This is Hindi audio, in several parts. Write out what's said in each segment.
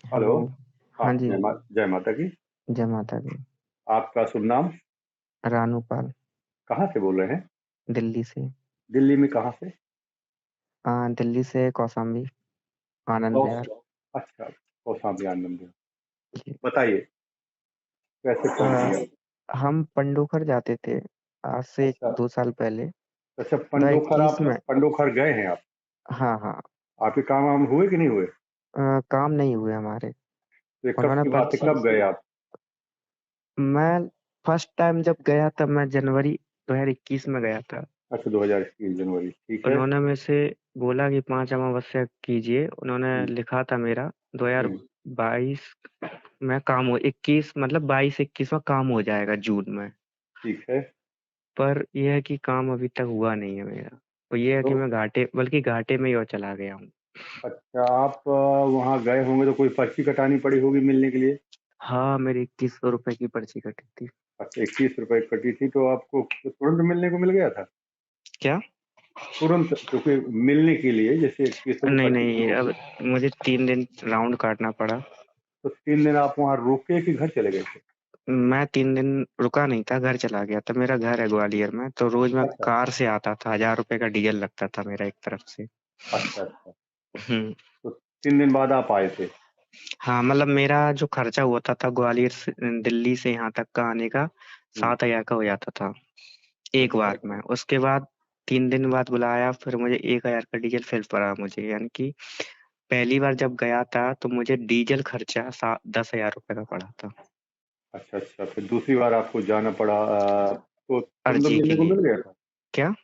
हेलो। हेलो। हाँ, हाँ जी। जय माता की। जय माता दी। आपका शुभ नाम? रानूपाल। कहाँ से बोल रहे हैं? दिल्ली से। दिल्ली में कहाँ से? दिल्ली से कौशाम्बी। आनंद कौस विहार। अच्छा, कौशाम्बी आनंद। जी। बताइए, कैसे फोन आ, किया? हम पंडोखर जाते थे आज से अच्छा। 2 साल पहले। अच्छा, इक्कीस में। पंडोखर गए हैं आप? हाँ हाँ। आपके काम वाम हुए कि नहीं हुए? काम नहीं हुए हमारे। तो ये कब उन्होंने की बात है, पर्ची। कब गए आप? मैं फर्स्ट टाइम जब गया तब मैं जनवरी 2021 में गया था। अच्छा, 2021 जनवरी, ठीक है। उन्होंने मेरे से बोला कि 5 अमावस्या कीजिए। उन्होंने हम्म, लिखा था मेरा हम्म, 2022 में काम हो 21 मतलब 22-21 में काम हो जाएगा जून में। ठीक है। पर यह है कि काम अभी तक हुआ नहीं है मेरा। तो ये है तो कि मैं घाटे बल्कि घाटे में ही और चला गया हूँ। अच्छा, आप वहाँ गए होंगे तो कोई पर्ची कटानी पड़ी होगी मिलने के लिए? हाँ, मेरी 2100 रुपए की पर्ची कटी थी। अच्छा, 21 रुपए कटी थी, तो आपको तुरंत मिलने को मिल गया था? क्या? तुरंत, क्योंकि मिलने के लिए जैसे 21 नहीं कटी नहीं, तो अब मुझे 3 दिन राउंड काटना पड़ा। 3 दिन आप वहाँ रुके कि घर चले गए थे? मैं 3 दिन रुका नहीं था, घर चला गया था। मेरा घर है ग्वालियर में, तो रोज मैं अच्छा, कार से आता था। 1000 रुपए का डीजल लगता था मेरा एक तरफ से। अच्छा, अच्छा। हम्म। तो 3 दिन बाद आप आए थे? हाँ, मतलब मेरा जो खर्चा हुआ था ग्वालियर से दिल्ली से यहाँ तक का आने का हम्म, 7,000 का हो जाता था एक अच्छा, बार में। अच्छा। उसके बाद 3 दिन बाद बुलाया, फिर मुझे 1,000 का डीजल फिर पड़ा मुझे। यानी कि पहली बार जब गया था तो मुझे डीजल खर्चा 10,000 रुपए का पड़ा था। अच्छा, अच्छा, फिर दूसरी बार आपको जाना पड़ा, तो तुरंत अर्जी के मिलने को लिए। मिल गया था? क्या?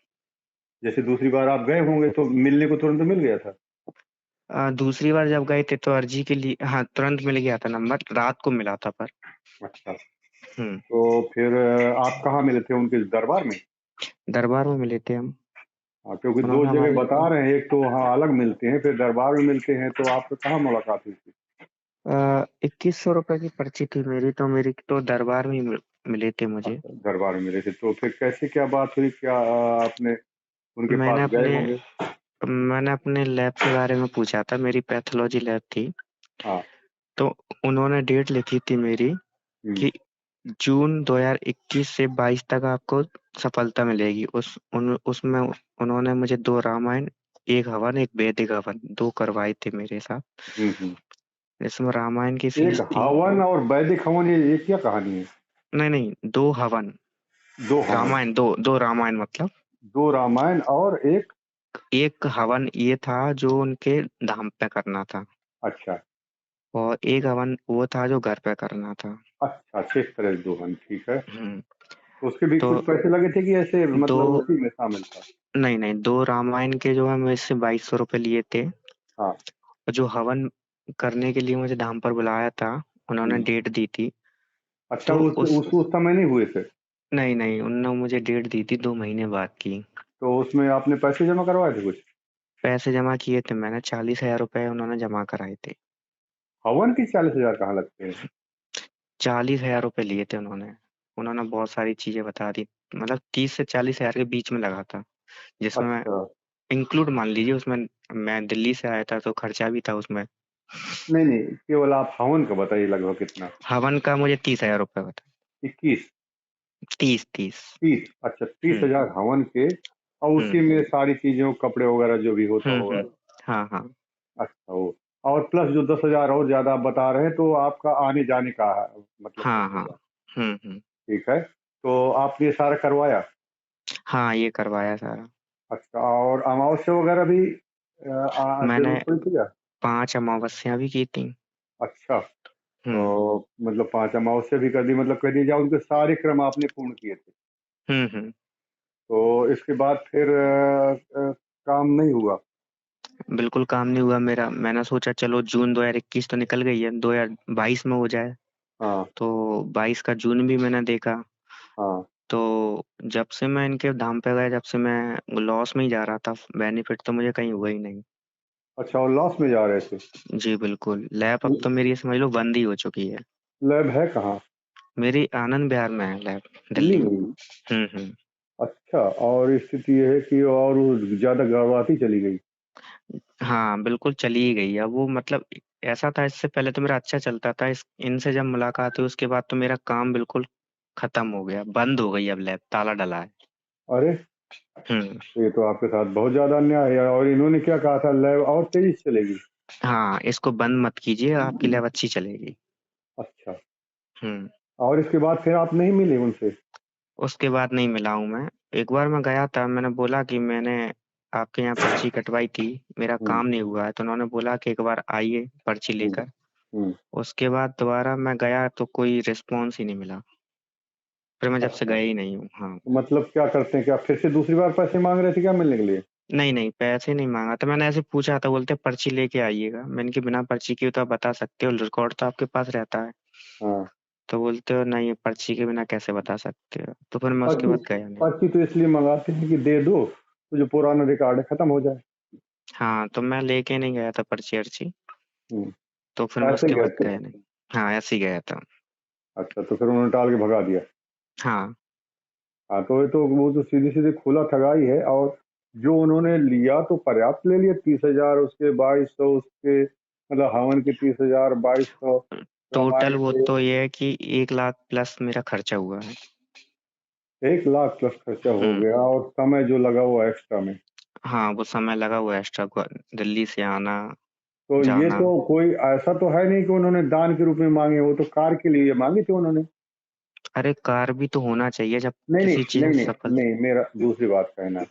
जैसे दूसरी बार आप गए होंगे तो मिलने को तुरंत मिल गया था? दूसरी बार जब गए थे तो अर्जी के लिए, हाँ, तुरंत मिल गया था नंबर, रात को मिला था पर। अच्छा, हम्म। तो फिर आप कहाँ मिले थे, उनके दरबार में? दरबार में मिले थे हम। हाँ, क्योंकि दो उन्होंने जगह हमारी बता रहे हैं, एक तो वहाँ अलग मिलते हैं, फिर दरबार में मिलते हैं, तो आपसे कहाँ मुलाकात हुई थी? 2100 रुपए की पर्ची थी मेरी, तो मेरी तो दरबार में ही मिले थे मुझे। अच्छा, दरबार में मिले थे, तो फिर कैसे क्या बात हुई, क्या आपने उनके मैंने पास गए अपने होंगे? मैंने अपने लैब के बारे में पूछा था, मेरी पैथोलॉजी लैब थी। हाँ। तो उन्होंने डेट लिखी थी मेरी हम्म, कि जून 2021 से 22 तक आपको सफलता मिलेगी। उसमें उन्होंने मुझे 2 रामायण, एक हवन, एक वैदिक हवन, 2 करवाए थे मेरे साथ। हम्म, हम्म। इसमें रामायण की एक फीस थी। हवन और वैदिक हवन, ये क्या कहानी है? नहीं नहीं, 2 हवन। दो हवन? रामायण, दो रामायण मतलब। दो रामायण और एक? एक हवन ये था जो उनके धाम पे करना था, अच्छा, और एक हवन वो था जो घर पे करना था। अच्छा, 6 तरह के दो हवन, ठीक है। हम्म। तो उसके भी तो कुछ पैसे लगे थे कि ऐसे दो मतलब उसी में शामिल था? नहीं नहीं, 2 रामायण के जो है मेरे से 2200 रुपये लिए थे। हाँ। और जो हवन करने के लिए मुझे धाम पर बुलाया था, उन्होंने हम्म। डेट दी थी। अच्छा, तो उस समय नहीं हुए थे? नहीं नहीं, उन्होंने मुझे डेट दी थी 2 महीने बाद की। तो उसमें आपने पैसे जमा करवाए थे कुछ? पैसे जमा किए थे मैंने, 40,000 रुपये उन्होंने जमा कराए थे। हवन की 40,000 कहाँ लगते हैं? 40,000 रुपये लिए थे उन्होंने। उन्होंने बहुत सारी चीजें बता दी, मतलब 30 से 40,000 के बीच में लगा था, जिसमें अच्छा। इंक्लूड मान लीजिए उसमें। मैं दिल्ली से आया था तो खर्चा भी था उसमें। नहीं नहीं, केवल आप हवन का बताइए, लगभग कितना? हवन का मुझे 30,000 रुपये बता। 21? 30 30। 30? अच्छा, तीस हम्म। हजार हवन के, और उसी हम्म। में सारी चीजों, कपड़े वगैरह जो भी होता होगा। हाँ हाँ। अच्छा, वो और प्लस जो 10,000 और ज्यादा आप बता रहे हैं, तो आपका आने जाने का है, मतलब हाँ हाँ। खर्चा। हम्म। ठीक है, तो आपने ये सारा करवाया? हाँ, ये करवाया सारा। अच्छा, और अमावस्या वगैरह भी मैंने जरूरत पड़ी थी क्या? 5 अमावस्या भी की थी। अच्छा, हम्म। तो मतलब 5 अमावस्या भी कर दी, मतलब कह दीजिए उनके सारे क्रम आपने पूर्ण किए थे? हम्म। तो इसके बाद फिर काम नहीं हुआ? बिल्कुल काम नहीं हुआ मेरा। मैंने सोचा चलो जून 2021 तो निकल गई है, 2022 में हो जाए। हाँ, तो 22 का जून भी मैंने देखा। हाँ। तो जब से मैं इनके धाम पे गया, जब से मैं लॉस में ही जा रहा था, बेनिफिट तो मुझे कहीं हुआ ही नहीं। अच्छा, और लॉस में जा रहे थे? जी बिल्कुल, लैब अब तो मेरी समझ लो बंद ही हो चुकी है। लैब है कहाँ? मेरी आनंद विहार में है लैब, दिल्ली दिल्ली। में ही? हम्म। अच्छा, और स्थिति ये है कि और वो ज्यादा गर्भवती चली गई? हाँ बिल्कुल, चली ही गई है वो, मतलब ऐसा था, इससे पहले तो मेरा अच्छा चलता था। इनसे जब मुलाकात हुई उसके बाद तो मेरा काम बिल्कुल खत्म हो गया, बंद हो गई, अब लैब ताला डला है। अरे, हम्म। ये तो आपके साथ बहुत ज्यादा अन्याय है। और इन्होंने क्या कहा था, लैब और तेजी से चलेगी? हाँ, इसको बंद मत कीजिए, आपकी लैब अच्छी चलेगी। अच्छा। हम्म। और इसके बाद फिर आप नहीं मिले उनसे? उसके बाद नहीं मिला हूँ मैं। एक बार मैं गया था, मैंने बोला कि मैंने आपके यहाँ पर्ची कटवाई थी, मेरा हम्म। काम नहीं हुआ है, तो उन्होंने बोला कि एक बार आइए पर्ची हम्म। लेकर। हम्म। उसके बाद दोबारा मैं गया तो कोई रिस्पॉन्स ही नहीं मिला, फिर मैं जब से अच्छा, गया ही नहीं हूँ। हाँ। तो मतलब क्या करते हैं, क्या फिर से दूसरी बार पैसे मांग रहे थे क्या मिलने के लिए? नहीं नहीं, पैसे नहीं मांगा, तो मैंने ऐसे पूछा था, बोलते पर्ची लेके आइएगा। मैंने कि बिना पर्ची के तो आप बता सकते हो, रिकॉर्ड तो आपके पास रहता है। हाँ। तो बोलते हो नहीं, पर्ची के बिना कैसे बता सकते हो, तो फिर मैं उसके पर्ची, बाद गया नहीं। पर्ची तो इसलिए मंगाते हैं कि दे दो तो जो पुराना रिकॉर्ड है खत्म हो जाए। हाँ, तो मैं लेके नहीं गया था पर्ची अर्ची, हम्म। तो फिर मैं ऐसे ही उसके गए बाद थे? गया नहीं। हाँ, ऐसे ही गया था। अच्छा, तो फिर उन्होंने टाल के भगा दिया? हाँ। हाँ, तो ये तो वो तो सीधी सीधी खुला ठगाई है। और जो उन्होंने लिया तो पर्याप्त ले लिया, 30,000 उसके 2200 उसके, मतलब हवन के 30,000 2200 टोटल रामायण वो के। तो ये है कि 1 लाख प्लस मेरा खर्चा हुआ है। 1 लाख प्लस खर्चा हो हम्म। गया, और समय जो लगा हुआ एक्स्ट्रा में। हाँ, वो समय लगा हुआ एक्स्ट्रा को, दिल्ली से आना तो ये जाना। तो कोई ऐसा तो है नहीं कि उन्होंने दान के रूप में मांगे, वो तो कार के लिए मांगे थे उन्होंने। अरे, कार भी तो होना चाहिए जब नहीं नहीं किसी चीज में नहीं नहीं सफल। नहीं, मेरा दूसरी बात कहना है।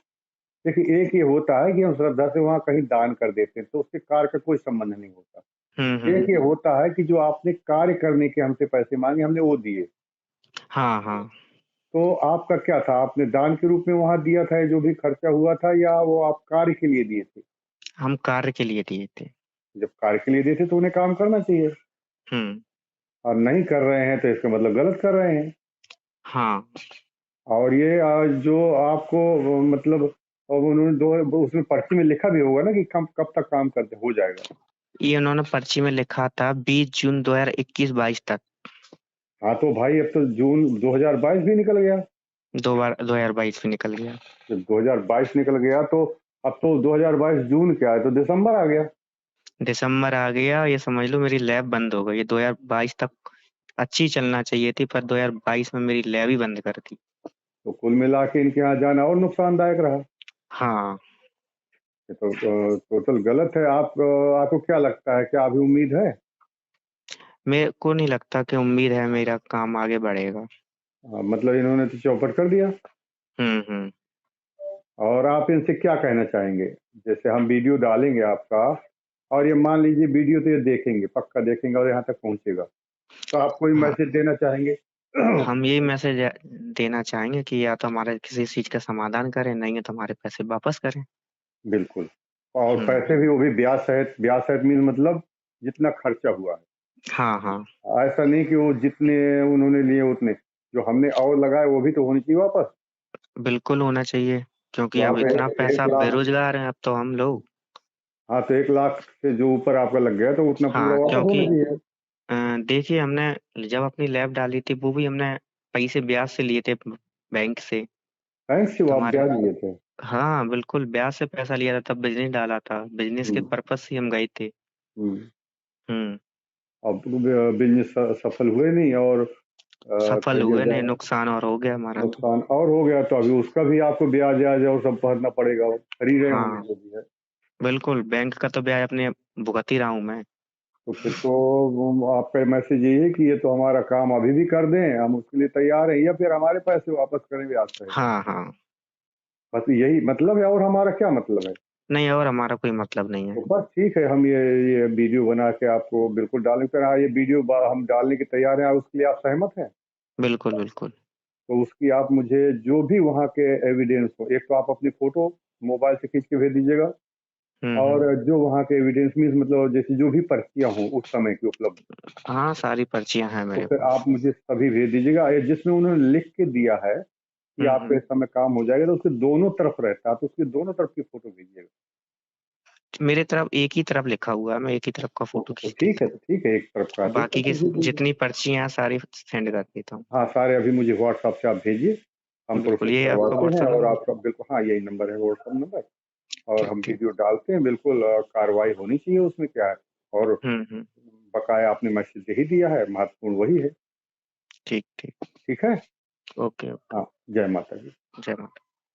देखिए, एक ये होता है कि हम श्रद्धा से वहाँ कहीं दान कर देते हैं तो उससे कार का कोई संबंध नहीं होता। हम्म। एक ये होता है कि जो आपने कार्य करने के हमसे पैसे मांगे, हमने वो दिए। हाँ हाँ। तो आपका क्या था, आपने दान के रूप में वहाँ दिया था जो भी खर्चा हुआ था, या वो आप कार्य के लिए दिए थे? हम कार्य के लिए दिए थे। जब कार्य के लिए दिए थे तो उन्हें काम करना चाहिए। हम्म। और नहीं कर रहे हैं तो इसका मतलब गलत कर रहे हैं। हाँ, और ये जो आपको मतलब, अब उन्होंने दो उसमें पर्ची में लिखा भी होगा ना कि कब कब तक काम करते हो जाएगा। ये उन्होंने पर्ची में लिखा था 20 जून 2021-22 तक। हाँ, तो भाई अब तो जून 2022 भी निकल गया। 2022 भी निकल गया। जब 2022 निकल गया तो अब तो 2022 जून क्या है, तो दिसंबर आ गया। दिसंबर आ गया, ये समझ लो मेरी लैब बंद हो गई। 2022 तक अच्छी चलना चाहिए थी, पर 2022 में मेरी लैब ही बंद कर दी। तो कुल मिला के इनके यहाँ जाना और नुकसानदायक रहा। हाँ। ये तो टोटल गलत है। आपको क्या लगता है, क्या अभी उम्मीद है? मेरे को नहीं लगता कि उम्मीद है मेरा काम आगे बढ़ेगा। मतलब इन्होंने तो चौपट कर दिया। हम्म। और आप इनसे क्या कहना चाहेंगे? जैसे हम वीडियो डालेंगे आपका, और ये मान लीजिए वीडियो तो ये देखेंगे, पक्का देखेंगे और यहाँ तक पहुंचेगा, तो आप कोई हाँ, मैसेज देना चाहेंगे? हम यही मैसेज देना चाहेंगे कि या तो हमारे किसी चीज का समाधान करें, नहीं है तो हमारे पैसे वापस करें। बिल्कुल। और हम्म। पैसे भी, वो भी ब्याज सहित। ब्याज सहित मीन मतलब जितना खर्चा हुआ हाँ हाँ। है। ऐसा नहीं कि वो जितने उन्होंने लिए उतने, जो हमने और लगाए वो भी तो होनी चाहिए वापस। बिल्कुल होना चाहिए, क्योंकि तो अब आप इतना एक पैसा, लाख बेरोजगार हैं अब तो हम लोग। हाँ, तो 1 लाख से जो ऊपर आपका लग गया तो उतना पूरा हाँ, वापस होना क्योंकि चाहिए। अ, देखिए, हमने जब अपनी लैब डाली थी वो भी हमने पैसे ब्याज से लिए थे, बैंक से। बैंक से वो तो आप हमारे, ब्याज लिए थे? हाँ बिल्कुल, ब्याज से पैसा लिया था, तब बिजनेस डाला था, बिजनेस के हम्म। पर्पज से हम गए थे। हम्म। हम्म। अब बिजनेस सफल हुए नहीं, और सफल कहिए हुए नहीं, नुकसान और हो गया हमारा तो। नुकसान और हो गया, तो अभी उसका भी आपको ब्याज ब्याज और सब भरना पड़ेगा, और खरीद रहे होंगे हाँ जो भी है। बिल्कुल, बैंक का तो ब्याज अपने भुगत ही रहा हूँ मैं। तो फिर तो आपका मैसेज यही है कि ये तो हमारा काम अभी भी कर दें, हम उसके लिए तैयार हैं, या फिर हमारे पैसे वापस करें ब्याज सहित। हाँ हाँ। बस यही मतलब है, और हमारा क्या मतलब है? नहीं, और हमारा कोई मतलब नहीं है। तो बस ठीक है, हम ये वीडियो बना के आपको बिल्कुल डालेंगे। फिर हाँ, ये वीडियो हम डालने की तैयार हैं, उसके लिए आप सहमत हैं? बिल्कुल बिल्कुल। तो उसकी आप मुझे जो भी वहाँ के एविडेंस हो, एक तो आप अपनी फोटो मोबाइल से खींच के भेज दीजिएगा, हम्म। और जो वहाँ के एविडेंस मीन्स मतलब जैसे जो भी पर्चियाँ हों उस समय की उपलब्ध, हाँ, सारी पर्चियां हैं तो मेरे फिर पास। आप मुझे सभी भेज दीजिएगा। ये जिसमें उन्होंने लिख के दिया है कि आपका हम्म। इस समय काम हो जाएगा, तो उसके दोनों तरफ रहता है, तो उसकी दोनों तरफ की फोटो भेजिएगा। मेरे तरफ एक ही तरफ लिखा हुआ है, मैं एक ही तरफ का फोटो तो खींच ठीक देता है, तो ठीक है, एक तरफ का है हूँ, तो एक बाकी तरफ की का भेज दीजिए। जितनी पर्चियां हैं सारी सेंड कर देता हूँ। हाँ, सारे अभी मुझे व्हाट्सएप से आप भेजिए, हम बिल्कुल, प्रोसेस ये आपका करवाते हैं। व्हाट्सएप और नंबर। आपका बिल्कुल, हाँ, यही नंबर है व्हाट्सएप नंबर। और ठीक हम ठीक। वीडियो डालते हैं, बिल्कुल कार्रवाई होनी चाहिए, उसमें क्या है। और हम्म। बकाया आपने मैसेज यही दिया है, महत्वपूर्ण वही है। ठीक ठीक। ठीक है। Okay okay. हाँ, जय माता दी। जय माता।